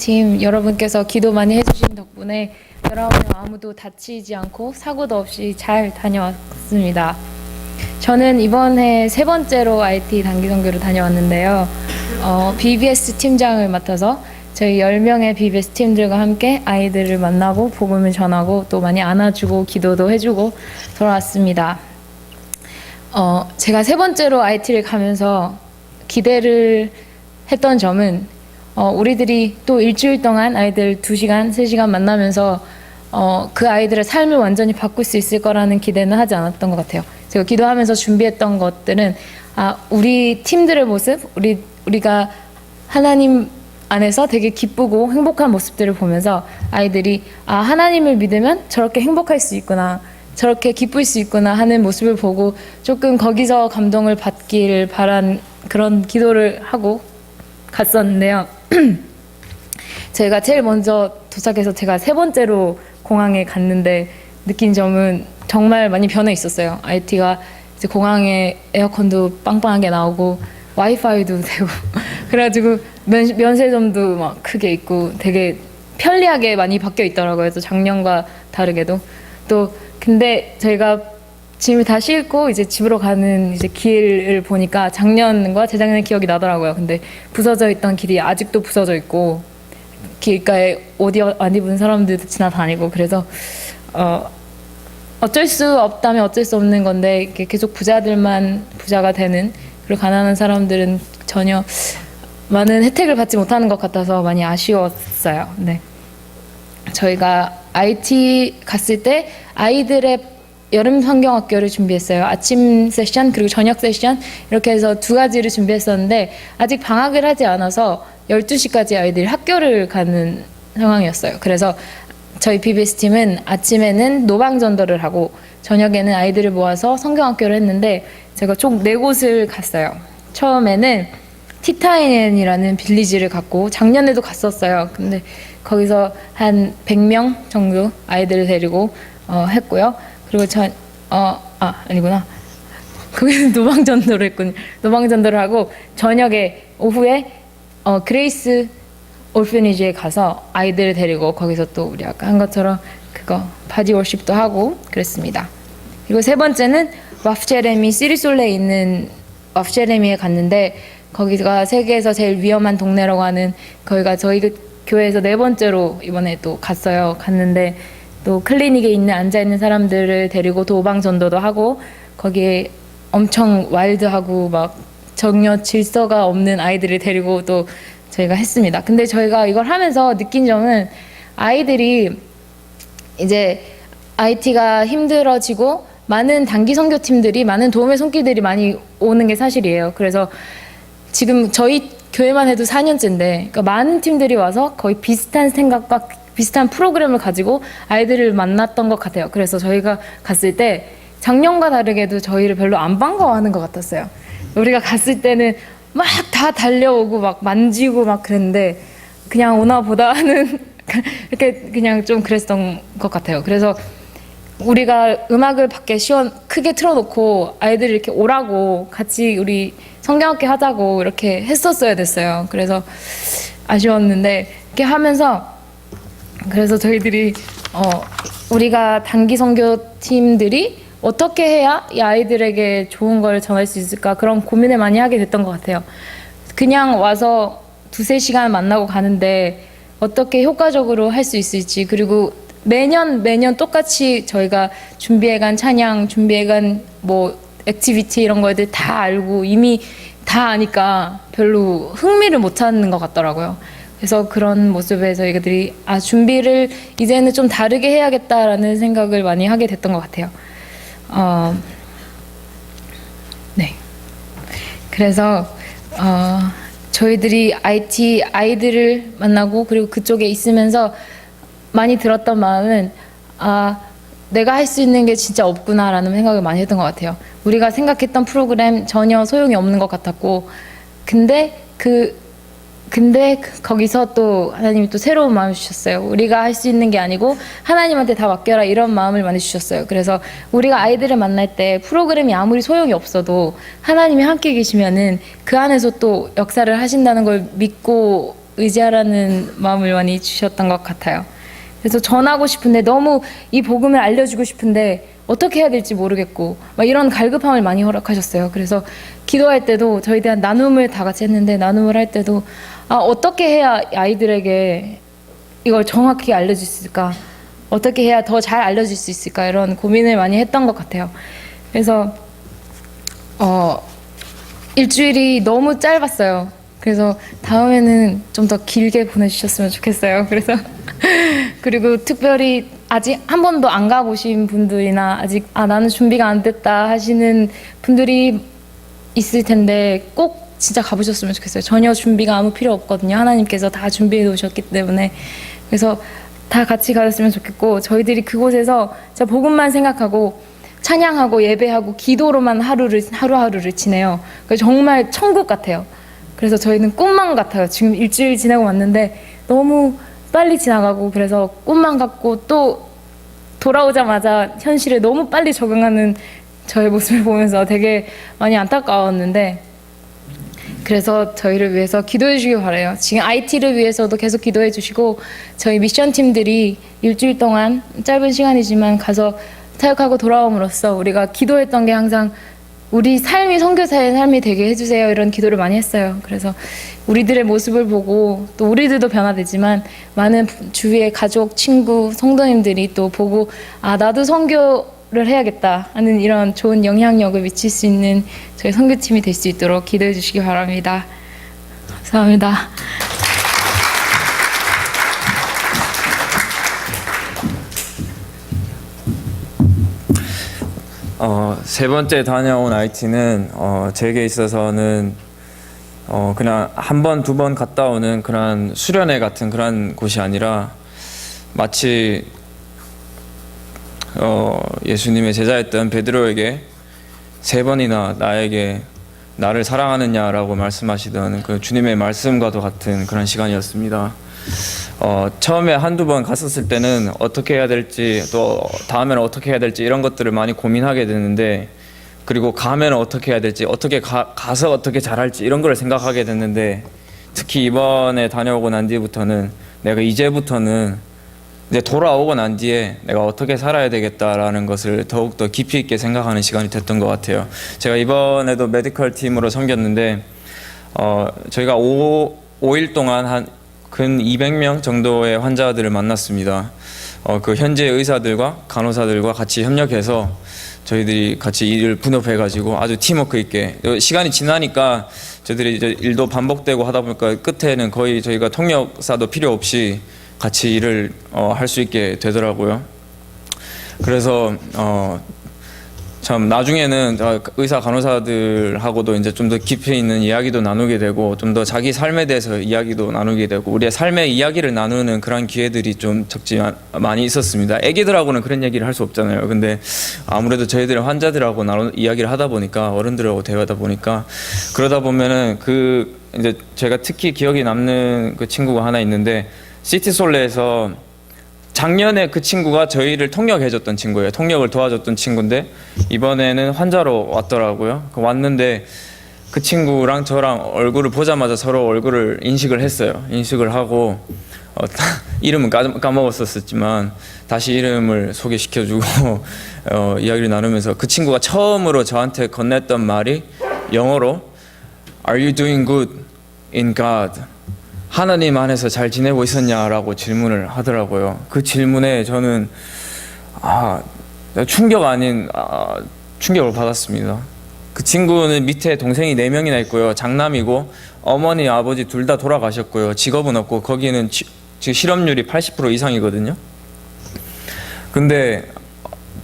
팀 여러분께서 기도 많이 해주신 덕분에 19명 아무도 다치지 않고 사고도 없이 잘 다녀왔습니다. 저는 이번에 세 번째로 IT 단기 선교를 다녀왔는데요. BBS 팀장을 맡아서 저희 10명의 BBS 팀들과 함께 아이들을 만나고 복음을 전하고 또 많이 안아주고 기도도 해주고 돌아왔습니다. 제가 세 번째로 IT를 가면서 기대를 했던 점은 우리들이 또 일주일 동안 아이들 2시간, 3시간 만나면서 그 아이들의 삶을 완전히 바꿀 수 있을 거라는 기대는 하지 않았던 것 같아요. 제가 기도하면서 준비했던 것들은 우리 팀들의 모습, 우리가 하나님 안에서 되게 기쁘고 행복한 모습들을 보면서 아이들이 하나님을 믿으면 저렇게 행복할 수 있구나, 저렇게 기쁠 수 있구나 하는 모습을 보고 조금 거기서 감동을 받기를 바란 그런 기도를 하고 갔었는데요. 제가 제일 먼저 도착해서 제가 세 번째로 공항에 갔는데 느낀 점은 정말 많이 변해 있었어요. IT가 이제 공항에 에어컨도 빵빵하게 나오고 와이파이도 되고 그래가지고 면세점도 막 크게 있고 되게 편리하게 많이 바뀌어 있더라고요. 또 작년과 다르게도. 또 근데 저희가 짐을 다 싣고 이제 집으로 가는 이제 길을 보니까 작년과 재작년의 기억이 나더라고요. 근데 부서져 있던 길이 아직도 부서져 있고 길가에 옷 안 입은 사람들도 지나다니고 그래서 어쩔 수 없다면 어쩔 수 없는 건데 이렇게 계속 부자들만 부자가 되는, 그리고 가난한 사람들은 전혀 많은 혜택을 받지 못하는 것 같아서 많이 아쉬웠어요. 네. 저희가 IT 갔을 때 아이들의 여름 성경학교를 준비했어요. 아침 세션 그리고 저녁 세션 이렇게 해서 2가지를 준비했었는데 아직 방학을 하지 않아서 12시까지 아이들이 학교를 가는 상황이었어요. 그래서 저희 BBS 팀은 아침에는 노방 전도를 하고 저녁에는 아이들을 모아서 성경학교를 했는데 제가 총 4곳을 갔어요. 처음에는 티타인이라는 빌리지를 갔고 작년에도 갔었어요. 근데 거기서 한 100명 정도 아이들을 데리고 했고요. 그리고 아니구나. 거기서 노방전도를 했군요. 노방전도를 하고 저녁에 오후에 그레이스 올페니지에 가서 아이들을 데리고 거기서 또 우리 아까 한 것처럼 그거 바디 워십도 하고 그랬습니다. 그리고 세 번째는 와프제레미 시리솔레에 있는 와프제레미에 갔는데 거기가 세계에서 제일 위험한 동네라고 하는, 거기가 저희 교회에서 4번째로 이번에 또 갔는데 또 클리닉에 앉아있는 사람들을 데리고 도방 전도도 하고 거기에 엄청 와일드하고 막 전혀 질서가 없는 아이들을 데리고 또 저희가 했습니다. 근데 저희가 이걸 하면서 느낀 점은 아이들이 이제 IT가 힘들어지고 많은 단기 선교팀들이 많은 도움의 손길들이 많이 오는 게 사실이에요. 그래서 지금 저희 교회만 해도 4년째인데 그러니까 많은 팀들이 와서 거의 비슷한 생각과 비슷한 프로그램을 가지고 아이들을 만났던 것 같아요. 그래서 저희가 갔을 때 작년과 다르게도 저희를 별로 안 반가워하는 것 같았어요. 우리가 갔을 때는 막 다 달려오고 막 만지고 막 그랬는데 그냥 오나 보다 하는 이렇게 그냥 좀 그랬던 것 같아요. 그래서 우리가 음악을 밖에 크게 틀어놓고 아이들이 이렇게 오라고 같이 우리 성경학교 하자고 이렇게 했었어야 됐어요. 그래서 아쉬웠는데 이렇게 하면서 그래서 저희들이 우리가 단기 선교팀들이 어떻게 해야 이 아이들에게 좋은 걸 전할 수 있을까 그런 고민을 많이 하게 됐던 것 같아요. 그냥 와서 2-3시간 만나고 가는데 어떻게 효과적으로 할 수 있을지, 그리고 매년 똑같이 저희가 준비해간 찬양, 준비해간 뭐 액티비티 이런 거들 다 알고 이미 다 아니까 별로 흥미를 못 찾는 것 같더라고요. 그래서 그런 모습에 저희들이 준비를 이제는 좀 다르게 해야겠다라는 생각을 많이 하게 됐던 것 같아요. 네. 그래서 저희들이 IT 아이들을 만나고 그리고 그쪽에 있으면서 많이 들었던 마음은 내가 할 수 있는 게 진짜 없구나라는 생각을 많이 했던 것 같아요. 우리가 생각했던 프로그램 전혀 소용이 없는 것 같았고 근데 거기서 또 하나님이 또 새로운 마음을 주셨어요. 우리가 할 수 있는 게 아니고 하나님한테 다 맡겨라 이런 마음을 많이 주셨어요. 그래서 우리가 아이들을 만날 때 프로그램이 아무리 소용이 없어도 하나님이 함께 계시면은 그 안에서 또 역사를 하신다는 걸 믿고 의지하라는 마음을 많이 주셨던 것 같아요. 그래서 전하고 싶은데 너무 이 복음을 알려주고 싶은데 어떻게 해야 될지 모르겠고 막 이런 갈급함을 많이 허락하셨어요. 그래서 기도할 때도 저희 대한 나눔을 다 같이 했는데 나눔을 할 때도 어떻게 해야 아이들에게 이걸 정확히 알려줄 수 있을까? 어떻게 해야 더 잘 알려줄 수 있을까? 이런 고민을 많이 했던 것 같아요. 그래서 일주일이 너무 짧았어요. 그래서 다음에는 좀 더 길게 보내주셨으면 좋겠어요. 그래서 그리고 특별히 아직 한 번도 안 가보신 분들이나 아직 나는 준비가 안 됐다 하시는 분들이 있을 텐데 꼭 진짜 가보셨으면 좋겠어요. 전혀 준비가 아무 필요 없거든요. 하나님께서 다 준비해 놓으셨기 때문에. 그래서 다 같이 가셨으면 좋겠고 저희들이 그곳에서 진짜 복음만 생각하고 찬양하고 예배하고 기도로만 하루하루를 지내요. 정말 천국 같아요. 그래서 저희는 꿈만 같아요. 지금 일주일 지내고 왔는데 너무 빨리 지나가고 그래서 꿈만 같고 또 돌아오자마자 현실에 너무 빨리 적응하는 저의 모습을 보면서 되게 많이 안타까웠는데 그래서 저희를 위해서 기도해 주시기 바라요. 지금 IT를 위해서도 계속 기도해 주시고 저희 미션 팀들이 일주일 동안 짧은 시간이지만 가서 사역하고 돌아옴으로써 우리가 기도했던 게 항상 우리 삶이 선교사의 삶이 되게 해주세요 이런 기도를 많이 했어요. 그래서 우리들의 모습을 보고 또 우리들도 변화되지만 많은 주위의 가족, 친구, 성도님들이 또 보고 나도 선교를 해야겠다 하는 이런 좋은 영향력을 미칠 수 있는 저희 선교팀이 될 수 있도록 기도해 주시기 바랍니다. 감사합니다. 세 번째 다녀온 IT는 제게 있어서는 그냥 한 번, 두 번 갔다 오는 그런 수련회 같은 그런 곳이 아니라 마치 예수님의 제자였던 베드로에게 세 번이나 나에게 나를 사랑하느냐라고 말씀하시던 그 주님의 말씀과도 같은 그런 시간이었습니다. 처음에 한두 번 갔었을 때는 어떻게 해야 될지 또 다음에는 어떻게 해야 될지 이런 것들을 많이 고민하게 되는데 그리고 가면 어떻게 해야 될지 어떻게 가서 어떻게 잘할지 이런 걸 생각하게 됐는데 특히 이번에 다녀오고 난 뒤부터는 내가 이제부터는 이제 돌아오고 난 뒤에 내가 어떻게 살아야 되겠다라는 것을 더욱더 깊이 있게 생각하는 시간이 됐던 것 같아요. 제가 이번에도 메디컬 팀으로 섬겼는데 저희가 5일 동안 근 200명 정도의 환자들을 만났습니다. 그 현재 의사들과 간호사들과 같이 협력해서 저희들이 같이 일을 분업해가지고 아주 팀워크 있게 시간이 지나니까 저희들이 이제 일도 반복되고 하다 보니까 끝에는 거의 저희가 통역사도 필요 없이 같이 일을 할 수 있게 되더라고요. 그래서 참 나중에는 의사 간호사들하고도 이제 좀 더 깊이 있는 이야기도 나누게 되고 좀 더 자기 삶에 대해서 이야기도 나누게 되고 우리의 삶의 이야기를 나누는 그런 기회들이 좀 적지만 많이 있었습니다. 애기들하고는 그런 얘기를 할 수 없잖아요. 근데 아무래도 저희들의 환자들하고 이야기를 하다 보니까 어른들하고 대화하다 보니까 그러다 보면은 이제 제가 특히 기억에 남는 그 친구가 하나 있는데 시티솔레에서 작년에 그 친구가 저희를 통역해줬던 친구예요. 통역을 도와줬던 친구인데 이번에는 환자로 왔더라고요. 왔는데 그 친구랑 저랑 얼굴을 보자마자 서로 얼굴을 인식을 했어요. 인식을 하고 이름은 까먹었었지만 다시 이름을 소개시켜주고 이야기를 나누면서 그 친구가 처음으로 저한테 건넸던 말이 영어로 Are you doing good in God? 하나님 안에서 잘 지내고 있었냐라고 질문을 하더라고요. 그 질문에 저는 충격 아닌 충격을 받았습니다. 그 친구는 밑에 동생이 4명이나 있고요. 장남이고 어머니 아버지 둘 다 돌아가셨고요. 직업은 없고 거기는 지금 실업률이 80% 이상이거든요. 근데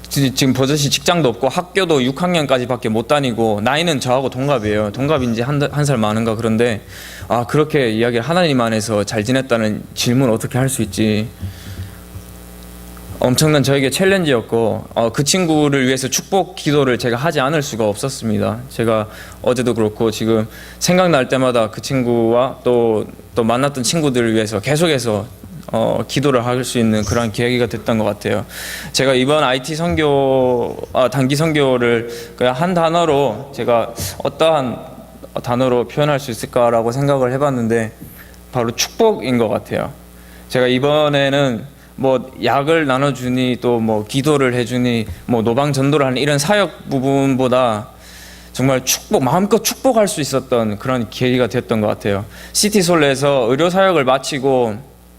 지금 버젓이 직장도 없고 학교도 6학년까지밖에 못 다니고 나이는 저하고 동갑이에요. 동갑인지 한 살 많은가. 그런데 그렇게 이야기를 하나님 안에서 잘 지냈다는 질문 어떻게 할 수 있지. 엄청난 저에게 챌린지였고 그 친구를 위해서 축복 기도를 제가 하지 않을 수가 없었습니다. 제가 어제도 그렇고 지금 생각날 때마다 그 친구와 또 만났던 친구들을 위해서 계속해서 기도를 할 수 있는 그런 계기가 됐던 것 같아요. 제가 이번 IT 단기 선교를 그냥 한 단어로 제가 어떠한 단어로 표현할 수 있을까라고 생각을 해봤는데 바로 축복인 것 같아요. 제가 이번에는 뭐 약을 나눠주니 또 뭐 기도를 해주니 뭐 노방 전도를 하는 이런 사역 부분보다 정말 마음껏 축복할 수 있었던 그런 계기가 됐던 것 같아요. 시티솔레에서 의료 사역을 마치고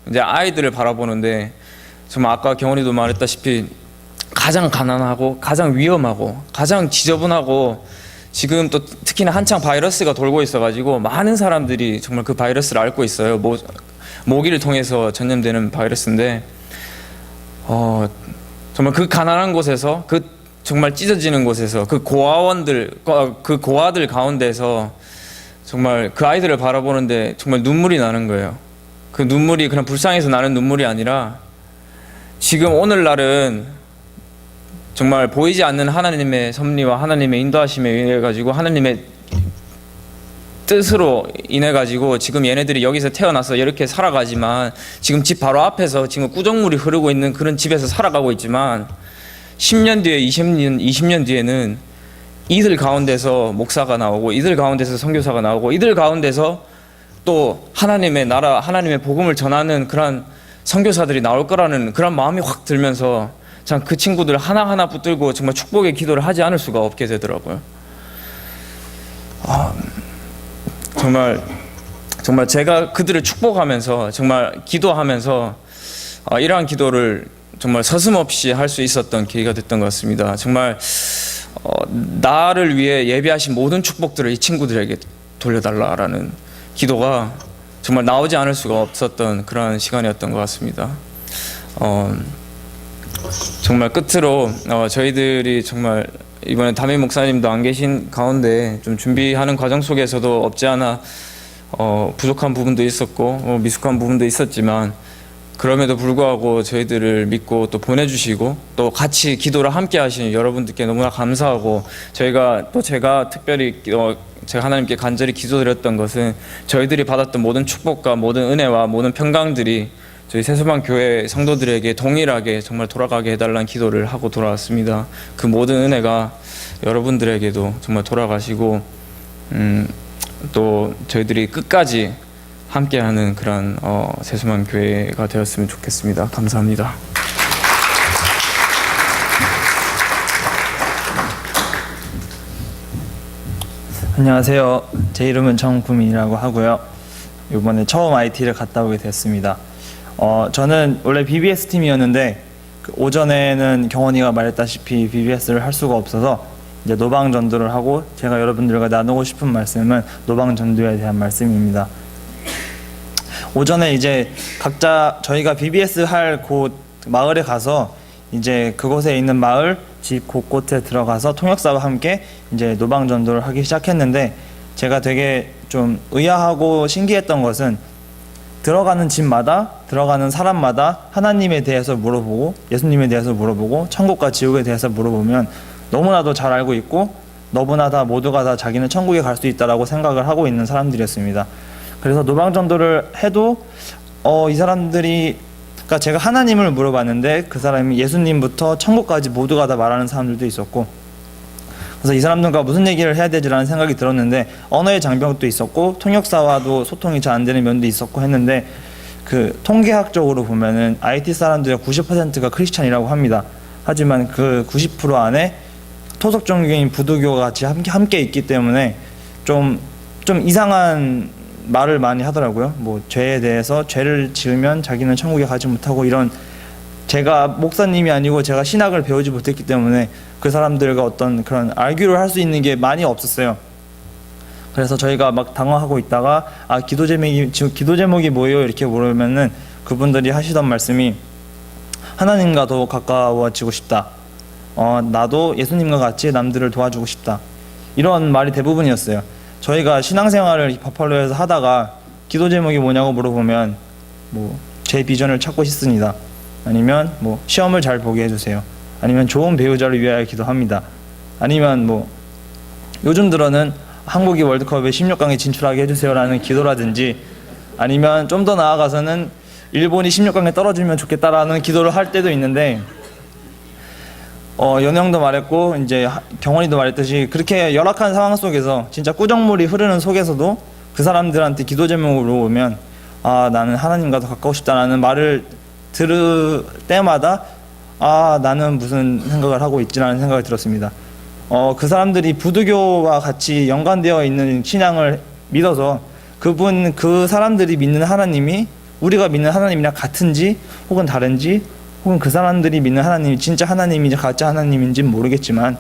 이제 아이들을 바라보는데 정말 아까 경원이도 말했다시피 가장 가난하고 가장 위험하고 가장 지저분하고 지금 또 특히나 한창 바이러스가 돌고 있어가지고 많은 사람들이 정말 그 바이러스를 앓고 있어요. 모기를 통해서 전염되는 바이러스인데 정말 그 가난한 곳에서 그 정말 찢어지는 곳에서 그 고아들 가운데서 정말 그 아이들을 바라보는데 정말 눈물이 나는 거예요. 그 눈물이 그냥 불쌍해서 나는 눈물이 아니라 지금 오늘날은 정말 보이지 않는 하나님의 섭리와 하나님의 인도하심에 의해 가지고 하나님의 뜻으로 인해 가지고 지금 얘네들이 여기서 태어나서 이렇게 살아가지만 지금 집 바로 앞에서 지금 꾸정물이 흐르고 있는 그런 집에서 살아가고 있지만 10년 뒤에 20년 뒤에는 이들 가운데서 목사가 나오고 이들 가운데서 선교사가 나오고 이들 가운데서 또 하나님의 나라 하나님의 복음을 전하는 그런 선교사들이 나올 거라는 그런 마음이 확 들면서 참 그 친구들 하나하나 붙들고 정말 축복의 기도를 하지 않을 수가 없게 되더라고요. 정말 제가 그들을 축복하면서 정말 기도하면서 이러한 기도를 정말 서슴없이 할 수 있었던 계기가 됐던 것 같습니다. 정말 나를 위해 예비하신 모든 축복들을 이 친구들에게 돌려달라라는 기도가 정말 나오지 않을 수가 없었던 그런 시간이었던 것 같습니다. 정말 끝으로 저희들이 정말 이번에 담임 목사님도 안 계신 가운데 좀 준비하는 과정 속에서도 없지 않아 부족한 부분도 있었고 미숙한 부분도 있었지만 그럼에도 불구하고 저희들을 믿고 또 보내주시고 또 같이 기도를 함께 하신 여러분들께 너무나 감사하고 제가 특별히 제가 하나님께 간절히 기도드렸던 것은 저희들이 받았던 모든 축복과 모든 은혜와 모든 평강들이 저희 세수방 교회 성도들에게 동일하게 정말 돌아가게 해달라는 기도를 하고 돌아왔습니다. 그 모든 은혜가 여러분들에게도 정말 돌아가시고 또 저희들이 끝까지 함께하는 그런 세수방 교회가 되었으면 좋겠습니다. 감사합니다. 안녕하세요. 제 이름은 정구민이라고 하고요. 이번에 처음 IT를 갔다 오게 됐습니다. 저는 원래 BBS 팀이었는데 오전에는 경원이가 말했다시피 BBS를 할 수가 없어서 이제 노방 전도를 하고 제가 여러분들과 나누고 싶은 말씀은 노방 전도에 대한 말씀입니다. 오전에 이제 각자 저희가 BBS 할 곳 마을에 가서 이제 그곳에 있는 마을 집 곳곳에 들어가서 통역사와 함께 이제 노방 전도를 하기 시작했는데 제가 되게 좀 의아하고 신기했던 것은 들어가는 집마다 들어가는 사람마다 하나님에 대해서 물어보고 예수님에 대해서 물어보고 천국과 지옥에 대해서 물어보면 너무나도 잘 알고 있고 너무나 다 모두가 다 자기는 천국에 갈 수 있다라고 생각을 하고 있는 사람들이었습니다. 그래서 노방 전도를 해도 이 사람들이 그러니까 제가 하나님을 물어봤는데 그 사람이 예수님부터 천국까지 모두가 다 말하는 사람들도 있었고 그래서 이 사람들과 무슨 얘기를 해야 되지라는 생각이 들었는데 언어의 장벽도 있었고 통역사와도 소통이 잘 안 되는 면도 있었고 했는데 그 통계학적으로 보면은 IT 사람들의 90%가 크리스찬이라고 합니다. 하지만 그 90% 안에 토속 종교인 부두교가 같이 함께 있기 때문에 좀 이상한 말을 많이 하더라고요. 뭐 죄에 대해서 죄를 지으면 자기는 천국에 가지 못하고 이런 제가 목사님이 아니고 제가 신학을 배우지 못했기 때문에 그 사람들과 어떤 그런 알규를 할 수 있는 게 많이 없었어요. 그래서 저희가 막 당황하고 있다가 기도 제목이 뭐예요? 이렇게 물으면은 그분들이 하시던 말씀이 하나님과 더 가까워지고 싶다. 나도 예수님과 같이 남들을 도와주고 싶다. 이런 말이 대부분이었어요. 저희가 신앙생활을 버팔로에서 하다가 기도 제목이 뭐냐고 물어보면 뭐 제 비전을 찾고 싶습니다. 아니면 뭐 시험을 잘 보게 해주세요. 아니면 좋은 배우자를 위하여 기도합니다. 아니면 뭐 요즘 들어는 한국이 월드컵에 16강에 진출하게 해주세요라는 기도라든지 아니면 좀 더 나아가서는 일본이 16강에 떨어지면 좋겠다라는 기도를 할 때도 있는데 연영도 말했고 이제 경원이도 말했듯이 그렇게 열악한 상황 속에서 진짜 꾸정물이 흐르는 속에서도 그 사람들한테 기도 제목을 물어보면 아, 나는 하나님과 더 가까워 싶다라는 말을 들을 때마다 아, 나는 무슨 생각을 하고 있지라는 생각이 들었습니다. 그 사람들이 부두교와 같이 연관되어 있는 신앙을 믿어서 그 사람들이 믿는 하나님이 우리가 믿는 하나님이랑 같은지 혹은 다른지, 혹은 그 사람들이 믿는 하나님이 진짜 하나님인지 가짜 하나님인지는 모르겠지만,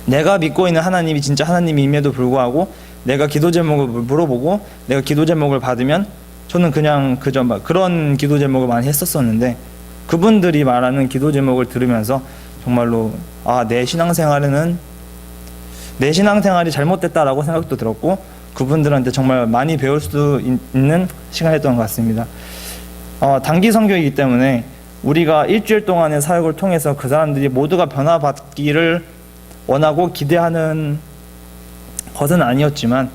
내가 믿고 있는 하나님이 진짜 하나님임에도 불구하고 내가 기도 제목을 물어보고 내가 기도 제목을 받으면, 저는 그냥 그런 기도 제목을 많이 했었었는데, 그분들이 말하는 기도 제목을 들으면서 정말로 내 신앙생활이 잘못됐다라고 생각도 들었고, 그분들한테 정말 많이 배울 수 있는 시간이었던 것 같습니다. 단기 선교이기 때문에 우리가 일주일 동안의 사역을 통해서 그 사람들이 모두가 변화받기를 원하고 기대하는 것은 아니었지만,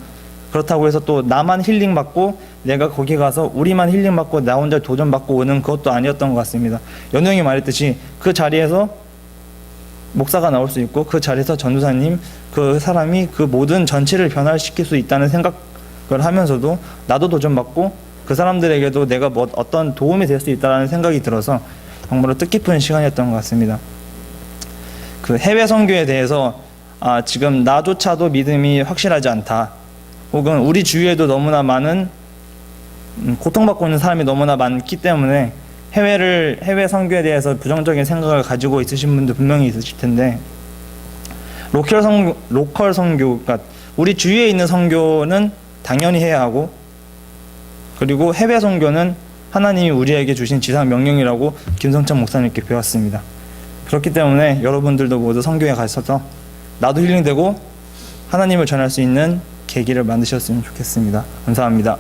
그렇다고 해서 또 나만 힐링받고 내가 거기 가서 우리만 힐링받고 나 혼자 도전받고 오는 그것도 아니었던 것 같습니다. 연우형이 말했듯이 그 자리에서 목사가 나올 수 있고 그 자리에서 전도사님, 그 사람이 그 모든 전체를 변화시킬 수 있다는 생각을 하면서도 나도 도전받고 그 사람들에게도 내가 어떤 도움이 될 수 있다는 생각이 들어서 정말로 뜻깊은 시간이었던 것 같습니다. 그 해외 선교에 대해서 지금 나조차도 믿음이 확실하지 않다, 혹은 우리 주위에도 너무나 많은 고통받고 있는 사람이 너무나 많기 때문에 해외 선교에 대해서 부정적인 생각을 가지고 있으신 분들 분명히 있으실 텐데, 로컬 선교, 그러니까 우리 주위에 있는 선교는 당연히 해야 하고, 그리고 해외 선교는 하나님이 우리에게 주신 지상 명령이라고 김성찬 목사님께 배웠습니다. 그렇기 때문에 여러분들도 모두 선교에 가셔서 나도 힐링되고 하나님을 전할 수 있는 계기를 만드셨으면 좋겠습니다. 감사합니다.